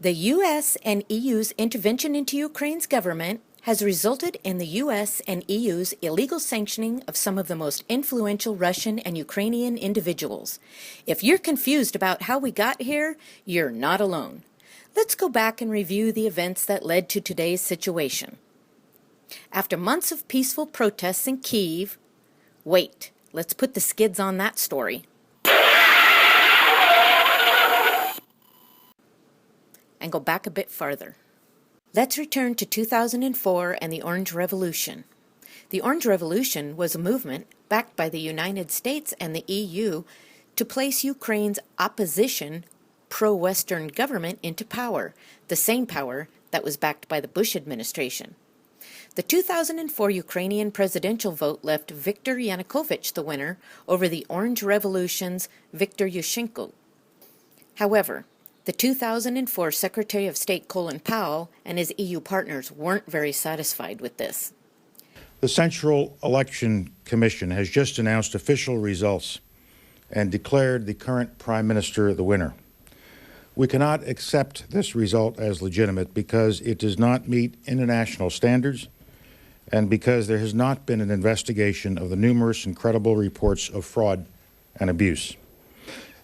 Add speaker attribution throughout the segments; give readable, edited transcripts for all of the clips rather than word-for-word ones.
Speaker 1: The U.S. and EU's intervention into Ukraine's government has resulted in the U.S. and EU's illegal sanctioning of some of the most influential Russian and Ukrainian individuals. If you're confused about how we got here, you're not alone. Let's go back and review the events that led to today's situation. After months of peaceful protests in Kyiv, wait, let's put the skids on that story. And go back a bit farther. Let's return to 2004 and the Orange Revolution. The Orange Revolution was a movement backed by the United States and the EU to place Ukraine's opposition pro-Western government into power, the same power that was backed by the Bush administration. The 2004 Ukrainian presidential vote left Victor Yanukovych the winner over the Orange Revolution's Victor Yushchenko. However, the 2004 Secretary of State Colin Powell and his EU partners weren't very satisfied with this.
Speaker 2: The Central Election Commission has just announced official results and declared the current Prime Minister the winner. We cannot accept this result as legitimate because it does not meet international standards and because there has not been an investigation of the numerous and credible reports of fraud and abuse.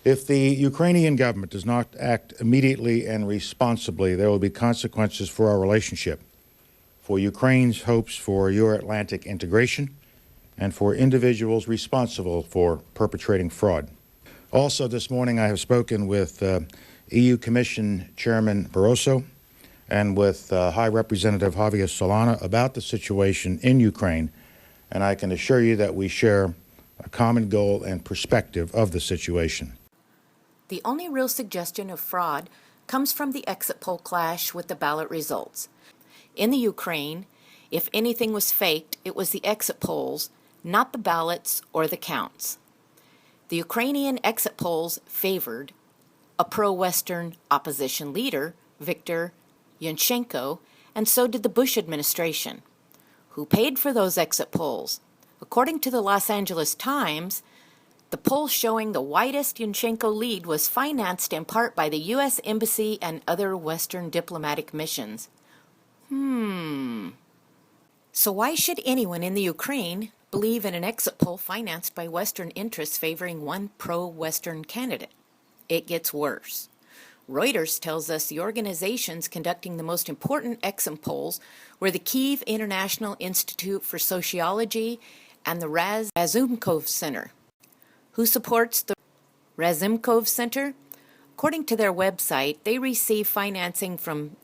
Speaker 2: If the Ukrainian government does not act immediately and responsibly, there will be consequences for our relationship, for Ukraine's hopes for Euro-Atlantic integration, and for individuals responsible for perpetrating fraud. Also this morning I have spoken with EU Commission Chairman Barroso and with High Representative Javier Solana about the situation in Ukraine, and I can assure you that we share a common goal and perspective of the situation.
Speaker 1: The only real suggestion of fraud comes from the exit poll clash with the ballot results. In the Ukraine, if anything was faked, it was the exit polls, not the ballots or the counts. The Ukrainian exit polls favored a pro-Western opposition leader, Victor Yushchenko, and so did the Bush administration. Who paid for those exit polls? According to the Los Angeles Times, the poll showing the widest Yushchenko lead was financed in part by the U.S. Embassy and other Western diplomatic missions. So why should anyone in the Ukraine believe in an exit poll financed by Western interests favoring one pro-Western candidate? It gets worse. Reuters tells us the organizations conducting the most important exit polls were the Kyiv International Institute for Sociology and the Razumkov Center. Who supports the Razumkov Center? According to their website, they receive financing from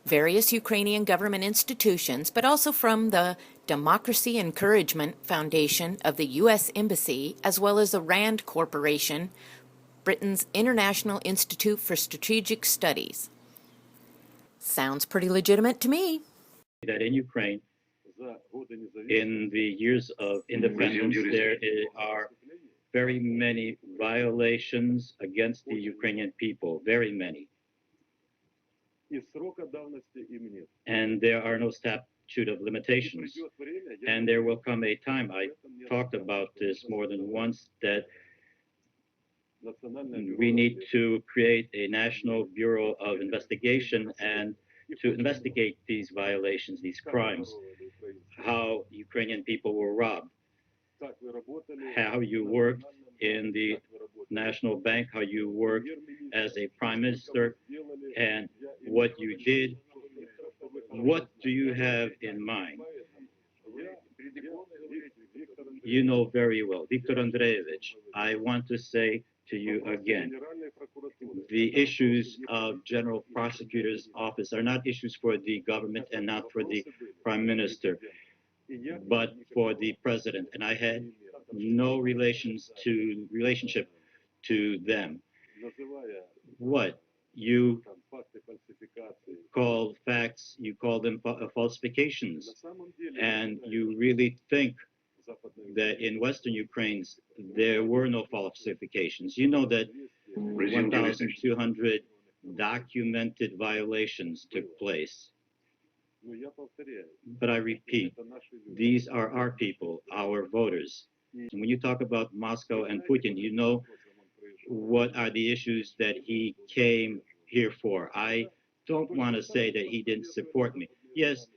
Speaker 1: various Ukrainian government institutions, but also from the Democracy Encouragement Foundation of the U.S. Embassy, as well as the RAND Corporation, Britain's International Institute for Strategic Studies. Sounds pretty legitimate to me.
Speaker 3: That in Ukraine, in the years of independence, there are very many violations against the Ukrainian people, very many. And there are no statute of limitations. And there will come a time, I talked about this more than once, that we need to create a National Bureau of Investigation and to investigate these violations, these crimes, how Ukrainian people were robbed, how you worked in the National Bank, how you worked as a prime minister, and what you did. What do you have in mind? You know very well. Victor Andreevich, I want to say to you again, the issues of General Prosecutor's Office are not issues for the government and not for the Prime Minister, but for the President. And I had no relationship to them. What? You call facts, you call them falsifications, and you really think that in Western Ukraine there were no falsifications. You know that 1,200 documented violations took place. But I repeat, these are our people, our voters. And when you talk about Moscow and Putin, you know what are the issues that he came here for. I don't want to say that he didn't support me. Yes,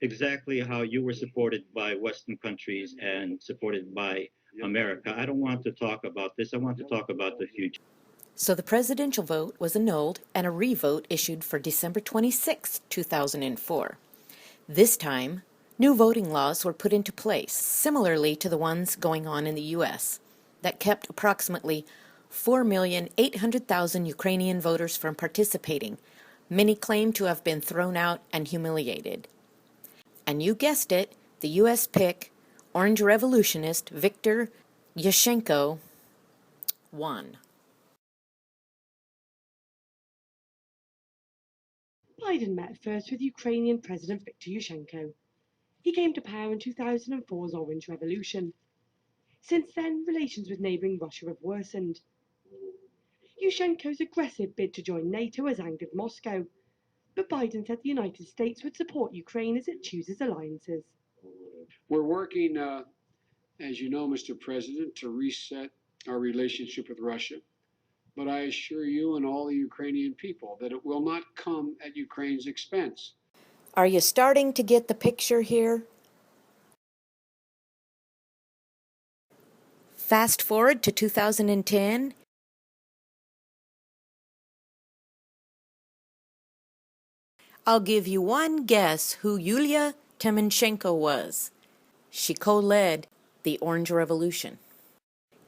Speaker 3: exactly how you were supported by Western countries and supported by America. I don't want to talk about this. I want to talk about the future.
Speaker 1: So the presidential vote was annulled and a re-vote issued for December 26, 2004. This time, new voting laws were put into place, similarly to the ones going on in the U.S., that kept approximately 4,800,000 Ukrainian voters from participating. Many claim to have been thrown out and humiliated. And you guessed it, the U.S. pick, Orange Revolutionist Victor Yushchenko, won.
Speaker 4: Biden met first with Ukrainian President Victor Yushchenko. He came to power in 2004's Orange Revolution. Since then, relations with neighbouring Russia have worsened. Yushchenko's aggressive bid to join NATO has angered Moscow, but Biden said the United States would support Ukraine as it chooses alliances.
Speaker 5: We're working, as you know, Mr. President, to reset our relationship with Russia. But I assure you and all the Ukrainian people that it will not come at Ukraine's expense.
Speaker 1: Are you starting to get the picture here? Fast forward to 2010. I'll give you one guess who Yulia Tymonshenko was. She co-led the Orange Revolution.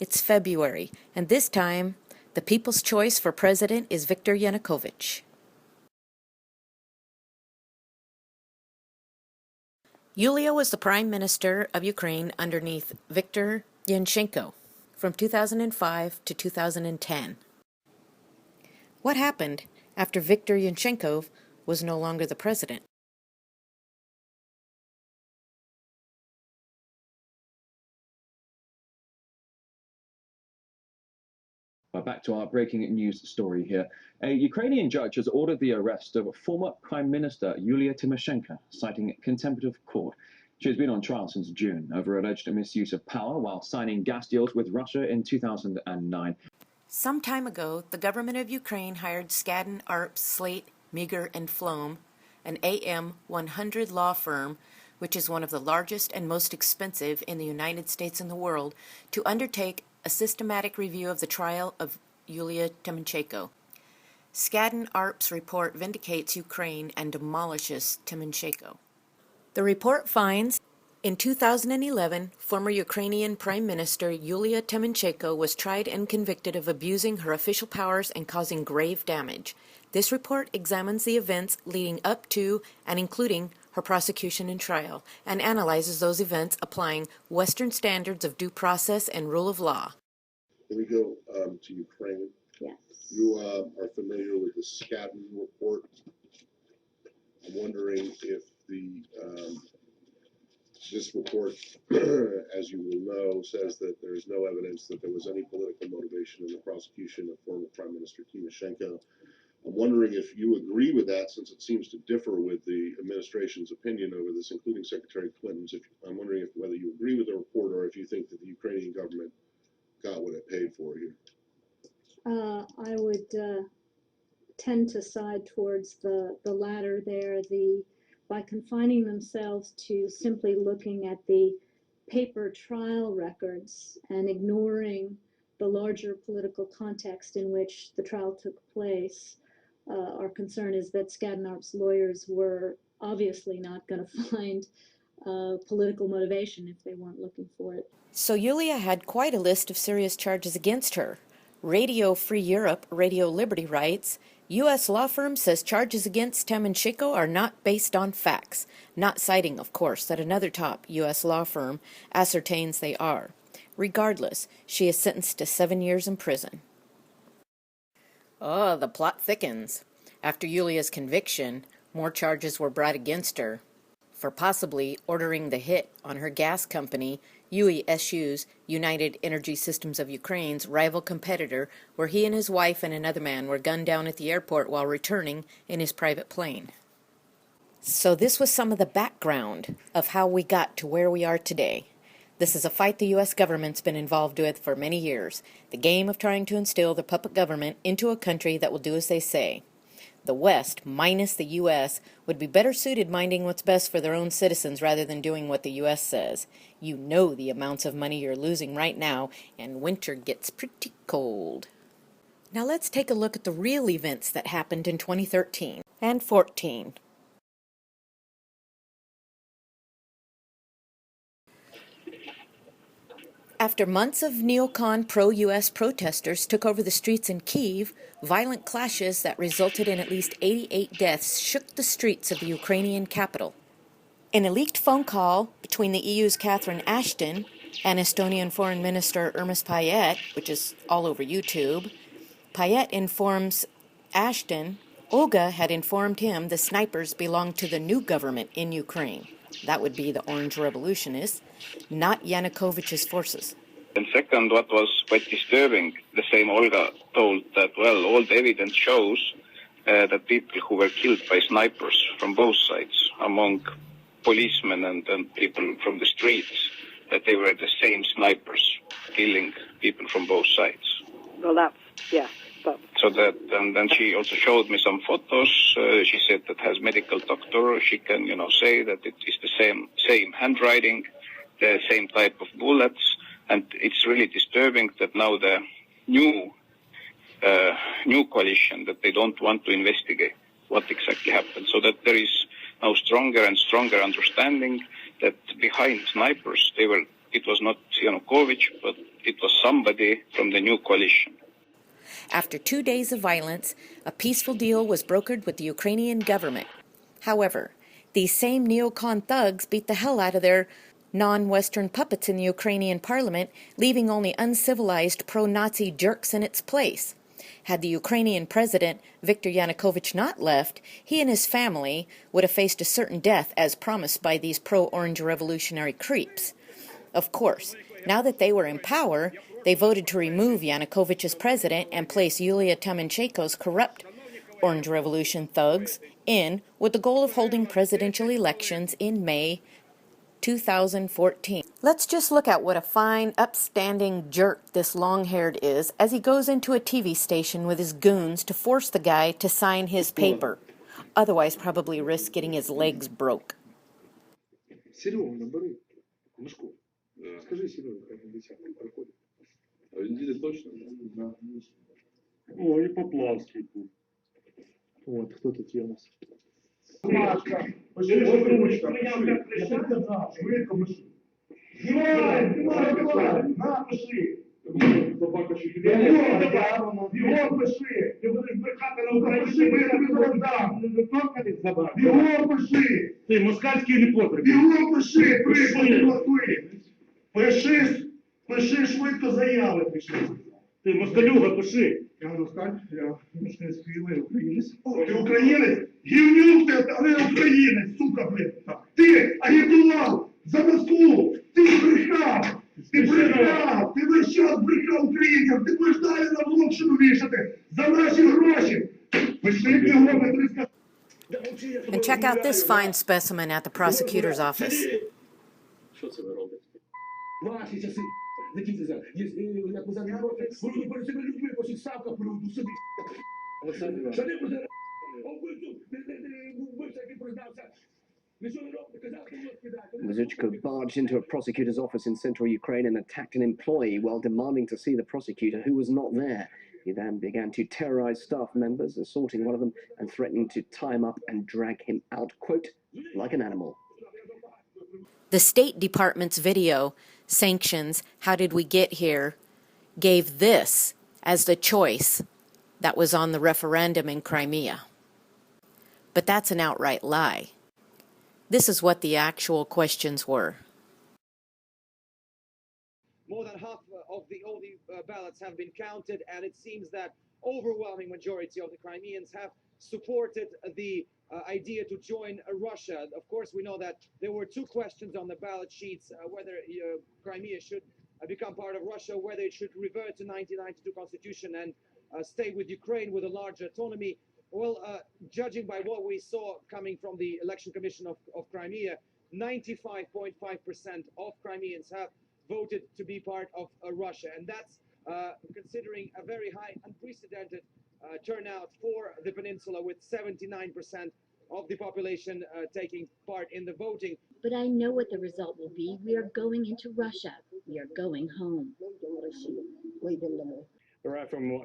Speaker 1: It's February, and this time, the people's choice for president is Victor Yanukovych. Yulia was the prime minister of Ukraine underneath Victor Yushchenko from 2005 to 2010. What happened after Victor Yushchenko was no longer the president?
Speaker 6: Back to our breaking news story here. A Ukrainian judge has ordered the arrest of former Prime Minister Yulia Tymoshenko, citing contempt of court. She has been on trial since June over alleged misuse of power while signing gas deals with Russia in 2009.
Speaker 1: Some time ago, the government of Ukraine hired Skadden, Arps, Slate, Meagher, and Flom, an AM 100 law firm, which is one of the largest and most expensive in the United States and the world, to undertake a systematic review of the trial of Yulia Tymoshenko. Skadden Arps' report vindicates Ukraine and demolishes Tymoshenko. The report finds, in 2011, former Ukrainian Prime Minister Yulia Tymoshenko was tried and convicted of abusing her official powers and causing grave damage. This report examines the events leading up to and including her prosecution and trial, and analyzes those events applying Western standards of due process and rule of law.
Speaker 7: Can we go to Ukraine?
Speaker 8: Yes.
Speaker 7: You are familiar with the Skadden report. I'm wondering if this report, as you will know, says that there is no evidence that there was any political motivation in the prosecution of former Prime Minister Tymoshenko. I'm wondering if you agree with that, since it seems to differ with the administration's opinion over this, including Secretary Clinton's. I'm wondering whether you agree with the report or if you think that the Ukrainian government got what it paid for here.
Speaker 8: I would tend to side towards the latter there. By confining themselves to simply looking at the paper trial records and ignoring the larger political context in which the trial took place, our concern is that Skadden Arps lawyers were obviously not going to find political motivation if they weren't looking for it.
Speaker 1: So Yulia had quite a list of serious charges against her. Radio Free Europe, Radio Liberty writes, U.S. law firm says charges against Tymoshenko are not based on facts, not citing, of course, that another top U.S. law firm ascertains they are. Regardless, she is sentenced to 7 years in prison. Oh, the plot thickens. After Yulia's conviction, more charges were brought against her for possibly ordering the hit on her gas company, UESU's United Energy Systems of Ukraine's rival competitor, where he and his wife and another man were gunned down at the airport while returning in his private plane. So this was some of the background of how we got to where we are today. This is a fight the U.S. government's been involved with for many years, the game of trying to instill the puppet government into a country that will do as they say. The West, minus the U.S., would be better suited minding what's best for their own citizens rather than doing what the U.S. says. You know the amounts of money you're losing right now, and winter gets pretty cold. Now let's take a look at the real events that happened in 2013 and 14. After months of neocon pro-U.S. protesters took over the streets in Kyiv, violent clashes that resulted in at least 88 deaths shook the streets of the Ukrainian capital. In a leaked phone call between the EU's Catherine Ashton and Estonian Foreign Minister Urmas Paet, which is all over YouTube, Paet informs Ashton Olga had informed him the snipers belonged to the new government in Ukraine. That would be the Orange Revolutionists, not Yanukovych's forces.
Speaker 9: And second, what was quite disturbing, the same Olga told that, well, all the evidence shows that people who were killed by snipers from both sides, among policemen and people from the streets, that they were the same snipers killing people from both sides.
Speaker 10: Well, that's, yeah.
Speaker 9: So that, and then she also showed me some photos. She said that as medical doctor, she can, say that it is the same handwriting, the same type of bullets, and it's really disturbing that now the new coalition, that they don't want to investigate what exactly happened, so that there is now stronger and stronger understanding that behind snipers, it was not Yanukovych, but it was somebody from the new coalition.
Speaker 1: After 2 days of violence, a peaceful deal was brokered with the Ukrainian government. However, these same neocon thugs beat the hell out of their non-Western puppets in the Ukrainian parliament, leaving only uncivilized pro-Nazi jerks in its place. Had the Ukrainian president, Victor Yanukovych, not left, he and his family would have faced a certain death as promised by these pro-Orange revolutionary creeps. Of course, now that they were in power, they voted to remove Yanukovych as president and place Yulia Tymonshenko's corrupt Orange Revolution thugs in with the goal of holding presidential elections in May 2014. Let's just look at what a fine, upstanding jerk this long-haired is as he goes into a TV station with his goons to force the guy to sign his paper. Otherwise probably risk getting his legs broke.
Speaker 11: О, и Поплавский тут. Вот, кто тут є у нас? Машка, пиши, ручка, пиши. Я сказав, швидко пиши. Напиши. Собака ще піде. Бігом пиши. Ти будеш брехати на Україні, бо я тобі роздам. Не доторкатись собака. Бігом пиши. Ти москальський не потрібен. Бігом пиши, пиши швидко заяви, пиши. Ти москалюга, пиши. Я москаль, я мешканський українець. Ти українець? Гівнюк ти, але українець, сука, блин. Ти агітував за Москву, ти брехав, ти весь час брехав українцям, ти будеш далі на блокшину вішати за наші гроші. Пиши бігом, я тобі скажу.
Speaker 1: And check out this fine specimen at the prosecutor's office.
Speaker 11: Що це ви робите? Ваші часи. Закінчиться. Як ви зараз робите? Ви не перед себе людьми, бо савка приведу собі. Олександр Іванович. Що не буде? Вбивця, який признався.
Speaker 12: Yushchenko barged into a prosecutor's office in central Ukraine and attacked an employee while demanding to see the prosecutor, who was not there. He then began to terrorize staff members, assaulting one of them and threatening to tie him up and drag him out, quote, like an animal.
Speaker 1: The State Department's video, Sanctions, How Did We Get Here, gave this as the choice that was on the referendum in Crimea. But that's an outright lie. This is what the actual questions were.
Speaker 13: More than half of all the ballots have been counted, and it seems that overwhelming majority of the Crimeans have supported the idea to join Russia. Of course, we know that there were two questions on the ballot sheets, whether Crimea should become part of Russia, whether it should revert to 1992 constitution and stay with Ukraine with a larger autonomy. Well, judging by what we saw coming from the Election Commission of Crimea, 95.5% of Crimeans have voted to be part of Russia. And that's considering a very high, unprecedented turnout for the peninsula, with 79% of the population taking part in the voting.
Speaker 10: But I know what the result will be. We are going into Russia. We are going home.
Speaker 14: The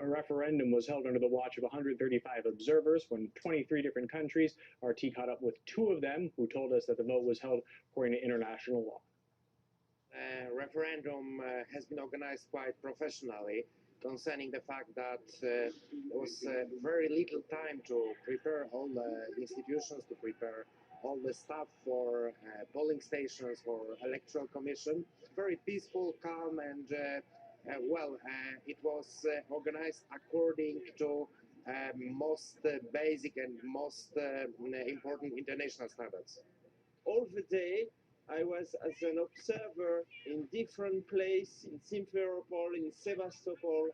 Speaker 14: referendum was held under the watch of 135 observers from 23 different countries. RT caught up with 2 of them who told us that the vote was held according to international law.
Speaker 15: Referendum has been organized quite professionally, concerning the fact that there was very little time to prepare all the institutions, to prepare all the staff for polling stations, for electoral commission. Very peaceful, calm, and it was organized according to most basic and most important international standards.
Speaker 13: All the day, I was as an observer in different places, in Simferopol, in Sevastopol,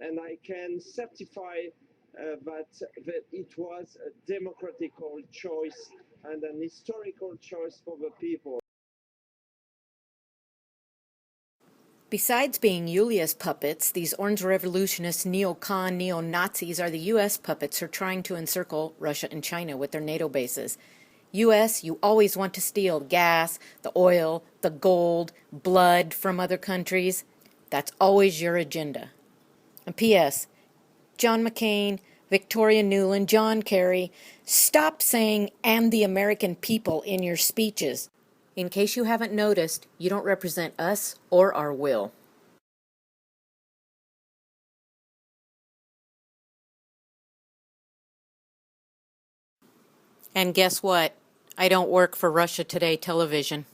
Speaker 13: and I can certify that it was a democratical choice and an historical choice for the people.
Speaker 1: Besides being Yulia's puppets, these orange revolutionist neocon neo-Nazis are the U.S. puppets who are trying to encircle Russia and China with their NATO bases. U.S., you always want to steal gas, the oil, the gold, blood from other countries. That's always your agenda. And P.S. John McCain, Victoria Nuland, John Kerry, stop saying "and the American people" in your speeches. In case you haven't noticed, you don't represent us or our will. And guess what? I don't work for Russia Today television.